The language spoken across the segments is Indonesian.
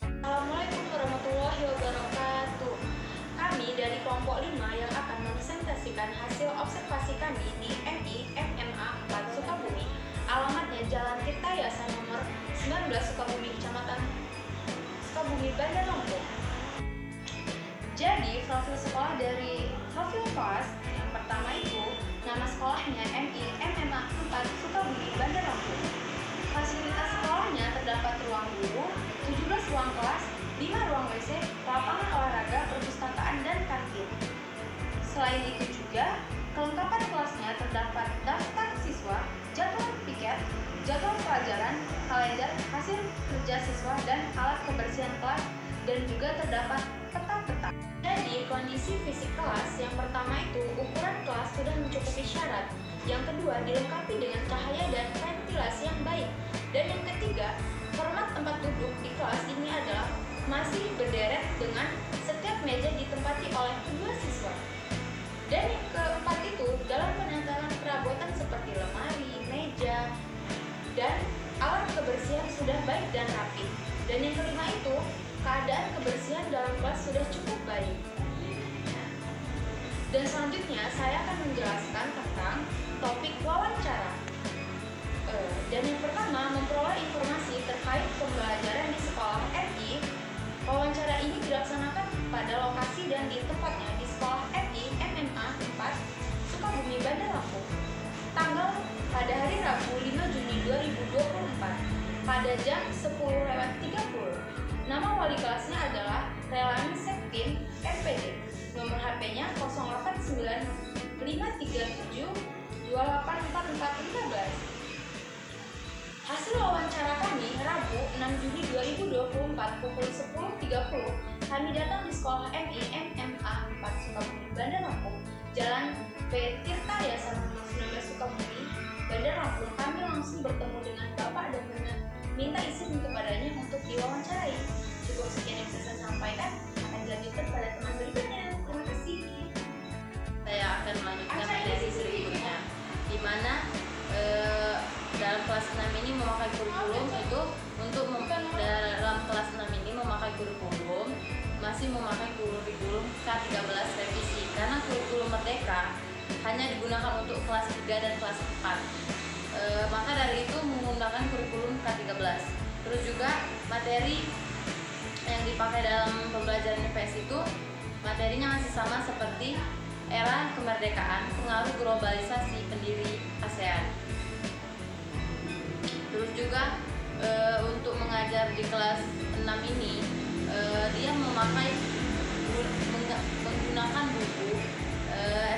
Assalamualaikum warahmatullahi wabarakatuh. Kami dari kelompok 5 yang akan mempresentasikan hasil observasi kami di MI MMA 4 Sukabumi. Alamatnya Jalan Tirtayasa nomor 19 Sukabumi, Kecamatan Sukabumi, Bandar Lampung. Jadi, profil sekolah dari profil kelas yang pertama itu nama sekolahnya MI MMA 4 Sukabumi, Bandar Lampung. Fasilitas sekolahnya terdapat ruang guru, 17 ruang kelas, 5 ruang WC, lapangan olahraga, perpustakaan, dan kantin. Selain itu juga, kelengkapan kelasnya terdapat daftar siswa, jadwal piket, jadwal pelajaran, kalender, hasil kerja siswa, dan alat kebersihan kelas, dan juga terdapat peta-peta. Jadi, kondisi fisik kelas yang pertama itu ukuran kelas sudah mencukupi syarat. Yang kedua, dilengkapi dengan cahaya dan ventilasi yang baik. Dan yang ketiga, format tempat duduk di kelas ini adalah masih berderet dengan setiap meja ditempati oleh kedua siswa. Dan yang keempat itu, dalam penataran perabotan seperti lemari, meja, dan alat kebersihan sudah baik dan rapi. Dan yang kelima itu, keadaan kebersihan dalam kelas sudah cukup baik. Dan selanjutnya saya akan menjelaskan tentang topik wawancara. Dan yang pertama, memperoleh informasi terkait pembelajaran di sekolah MI. Wawancara ini dilaksanakan pada lokasi dan di tempatnya di sekolah MI MMA 4 Sukabumi, Bandar Lampung. Tanggal pada hari Rabu 5 Juni 2024 pada jam 10.30. Nama wali kelasnya adalah Relani Septin MPD. Nomor HP-nya 089537284415. Hasil wawancara kami Rabu 6 Juni 2024 pukul 10.30. Kami datang di sekolah MI MMA 4 Sukabumi, Bandar Lampung, Jalan P. Tirtayasa nomor 19 Sukabumi, Bandar Lampung. Kami langsung bertemu dengan Bapak dan minta izin kepadanya untuk diwawancarai. Cukup sekian yang bisa saya sampaikan. Akan dilanjutkan pada teman berikutnya. Terima kasih. Saya akan melanjutkan materi berikutnya, di mana dalam kelas 6 ini memakai kurikulum itu dalam kelas 6 ini memakai kurikulum masih memakai kurikulum K13 revisi, karena kurikulum merdeka hanya digunakan untuk kelas 3 dan kelas 4. Maka dari itu menggunakan kurikulum K13. Terus juga materi yang dipakai dalam pembelajaran IPS itu materinya masih sama seperti era kemerdekaan, pengaruh globalisasi, pendiri ASEAN. Terus juga untuk mengajar di kelas 6 ini dia menggunakan buku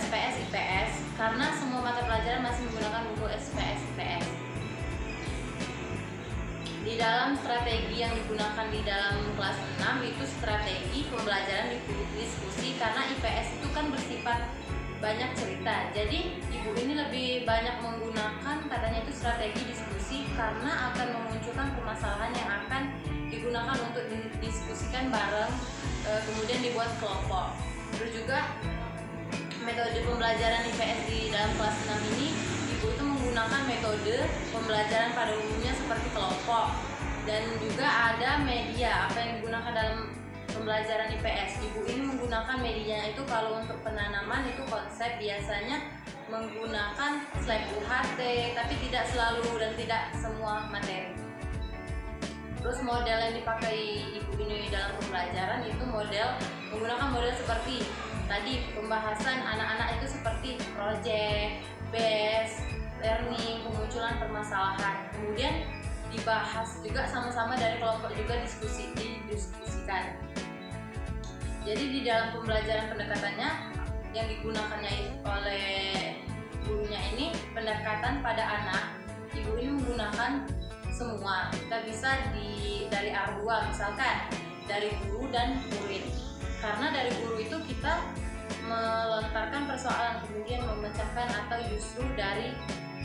SPS IPS, karena semua mata pelajaran masih menggunakan buku SPS IPS. Di dalam strategi yang digunakan di dalam kelas 6 itu strategi pembelajaran diskusi, karena IPS itu kan bersifat banyak cerita. Jadi ibu ini lebih banyak menggunakan katanya itu strategi diskusi, karena akan memunculkan permasalahan yang akan digunakan untuk didiskusikan bareng, kemudian dibuat kelompok. Terus juga metode pembelajaran IPS di dalam kelas 6 ini ibu itu menggunakan metode pembelajaran pada umumnya seperti kelompok, dan juga ada media apa yang digunakan dalam pembelajaran IPS. Ibu ini menggunakan medianya itu kalau untuk penanaman itu konsep biasanya menggunakan slide UHT, tapi tidak selalu dan tidak semua materi. Terus model yang dipakai ibu ini dalam pembelajaran itu menggunakan model seperti tadi pembahasan anak-anak itu seperti project, based learning, kemunculan permasalahan, kemudian dibahas juga sama-sama dari kelompok juga didiskusikan. Jadi di dalam pembelajaran pendekatannya yang digunakannya oleh gurunya ini pendekatan pada anak. Ibu ini menggunakan semua. Kita bisa dari R2 misalkan dari guru dan murid. Karena dari guru itu kita melontarkan persoalan, kemudian memecahkan atau justru dari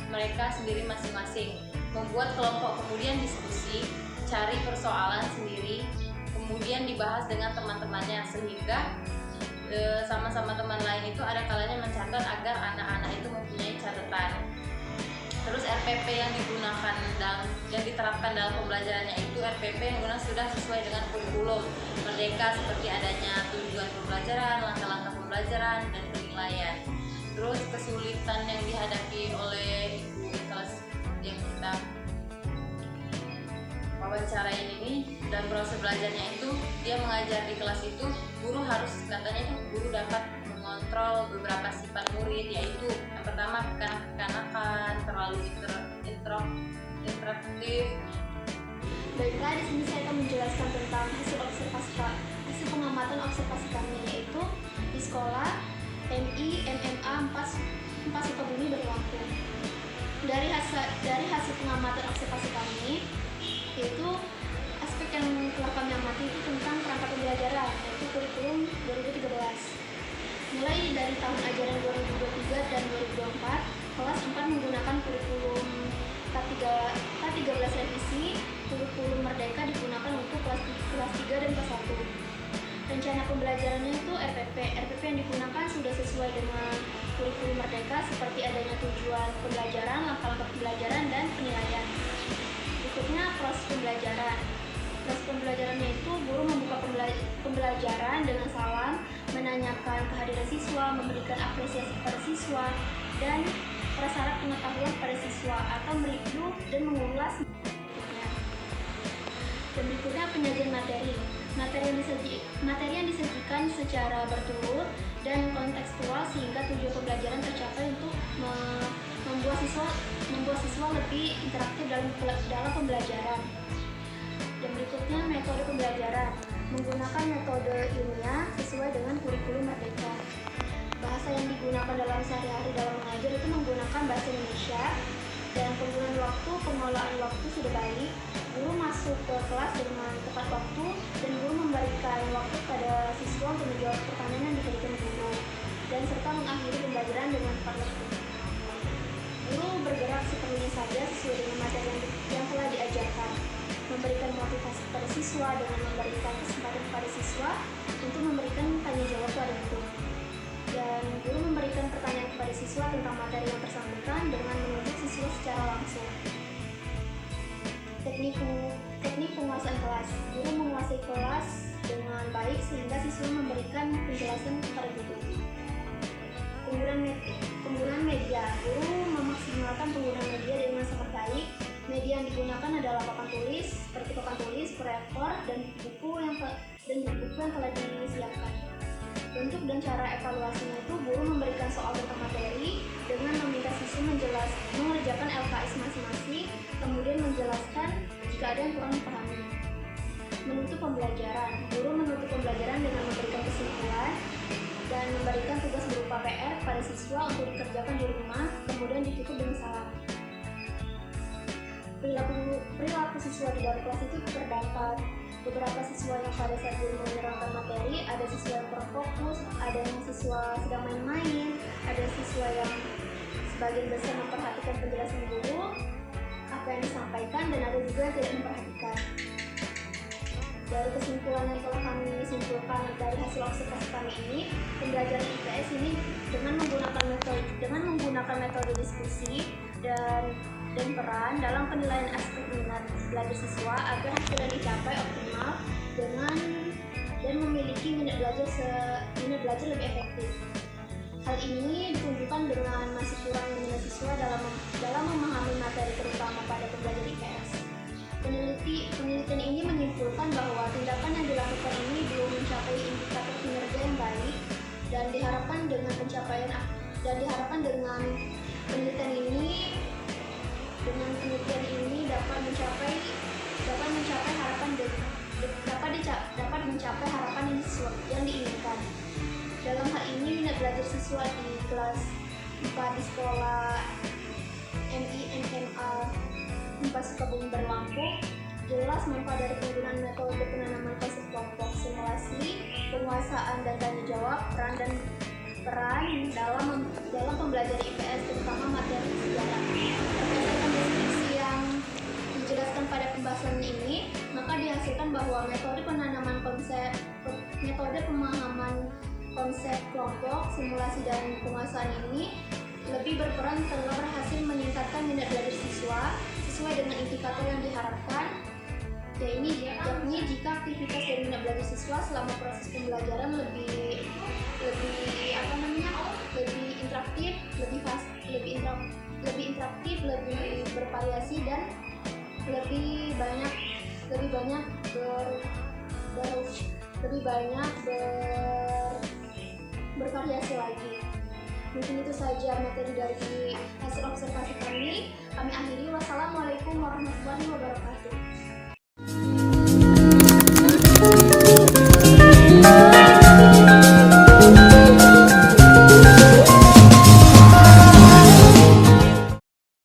mereka sendiri masing-masing. Membuat kelompok, kemudian diskusi, cari persoalan sendiri, kemudian dibahas dengan teman-temannya, sehingga sama-sama teman lain itu ada kalanya mencatat agar anak-anak itu mempunyai catatan. Terus RPP yang digunakan yang diterapkan dalam pembelajarannya itu RPP yang guna sudah sesuai dengan kurikulum Merdeka, seperti adanya tujuan pembelajaran, langkah-langkah pembelajaran, dan penilaian. Terus kesulitan yang dihadapi oleh ibu kelas yang kita wawancarain ini dan proses belajarnya itu, dia mengajar di kelas itu, guru harus, katanya itu guru dapat mengontrol beberapa sifat murid, yaitu yang pertama kekanak-kanakan, terlalu interaktif. Baiklah, di sini saya akan menjelaskan tentang hasil pengamatan observasi kami, yaitu di sekolah MI MMA 4 Sukabumi berlaku. Dari hasil pengamatan observasi kami, yaitu aspek yang telah kami amati itu tentang perangkat pembelajaran, yaitu kurikulum 2013. Mulai dari tahun ajaran 2023 dan 2024, kelas 4 menggunakan kurikulum K13 revisi. Kurikulum Merdeka digunakan untuk kelas 3 dan kelas 1. Rencana pembelajarannya itu RPP. RPP yang digunakan sudah sesuai dengan kurikulum Merdeka, seperti adanya tujuan pembelajaran, langkah-langkah pembelajaran, dan penilaian. Berikutnya proses pembelajaran. Proses pembelajarannya itu guru membuka pembelajaran dengan salam, menanyakan kehadiran siswa, memberikan apresiasi kepada siswa, dan prasyarat pengetahuan pada siswa, atau mereview dan mengulas berikutnya. Dan berikutnya penyajian materi. Materi yang disajikan secara berturut dan kontekstual sehingga tujuan pembelajaran tercapai untuk membuat siswa lebih interaktif dalam pembelajaran. Dan berikutnya metode pembelajaran. Menggunakan metode ilmiah sesuai dengan kurikulum Merdeka. Bahasa yang digunakan dalam sehari-hari dalam mengajar itu menggunakan bahasa Indonesia. Dan penggunaan waktu, pengelolaan waktu sudah baik. Guru masuk ke kelas dengan tepat waktu, dan guru memberikan waktu pada siswa untuk menjawab pertanyaan yang diberikan guru, dan serta mengakhiri pembelajaran dengan tepat waktu. Guru bergerak seperlunya saja sesuai dengan materi yang telah diajarkan, memberikan motivasi kepada siswa dengan memberikan kesempatan kepada siswa untuk memberikan tanya jawab pada guru. Dan guru memberikan pertanyaan kepada siswa tentang materi yang bersangkutan dengan menunjuk siswa secara langsung. Teknik penguasaan kelas. Guru menguasai kelas dengan baik sehingga siswa memberikan penjelasan kepada guru. Penggunaan media. Guru memaksimalkan penggunaan media dengan sangat baik. Media yang digunakan adalah papan tulis, seperti papan tulis, proyektor, dan buku yang telah disiapkan. Bentuk dan cara evaluasinya itu guru memberikan soal tentang materi dengan meminta siswa mengerjakan LKS masing-masing, kemudian menjelaskan jika ada yang kurang dipahami. Menutup pembelajaran. Guru menutup pembelajaran dengan memberikan kesimpulan dan memberikan tugas berupa PR pada siswa untuk dikerjakan di rumah, kemudian ditutup dengan salam. Perilaku siswa di dalam kelas itu terdapat beberapa siswa yang pada saat guru menerangkan materi, ada siswa yang kurang fokus, ada yang siswa sedang main-main, ada siswa yang sebagian besar memperhatikan penjelasan guru, apa yang disampaikan, dan ada juga yang tidak memperhatikan. Dari kesimpulan yang telah kami simpulkan dari hasil observasi kami ini, pembelajaran IPS ini dengan menggunakan metode diskusi dan peran dalam penilaian aspek minat belajar siswa agar hasil yang dicapai optimal dan memiliki minat belajar lebih efektif. Hal ini ditunjukkan dengan masih kurangnya minat siswa dalam memahami materi terutama pada pembelajaran IPS. Penelitian ini menyimpulkan bahwa tindakan yang dilakukan ini belum mencapai indikator kinerja yang baik, dan diharapkan dengan penelitian ini dapat mencapai harapan yang diinginkan. Dalam hal ini minat belajar siswa di kelas 4 di sekolah MI MMA 4 Sukabumi berlangsung jelas manfaat dari penggunaan metode penanaman konsep kelompok, simulasi, penguasaan dan tanya jawab, peran dalam pembelajaran IPS terutama materi sejarah. Berdasarkan deskripsi yang dijelaskan pada pembahasan ini, maka dihasilkan bahwa metode pemahaman konsep kelompok, simulasi dan penguasaan ini lebih berperan dalam berhasil meningkatkan minat belajar siswa sesuai dengan indikator yang diharapkan, yakni jika aktivitas dan minat belajar siswa selama proses pembelajaran lebih interaktif, lebih bervariasi dan lebih banyak bervariasi lagi. Mungkin itu saja materi dari hasil observasi kami. Kami akhiri. Wassalamualaikum warahmatullahi wabarakatuh.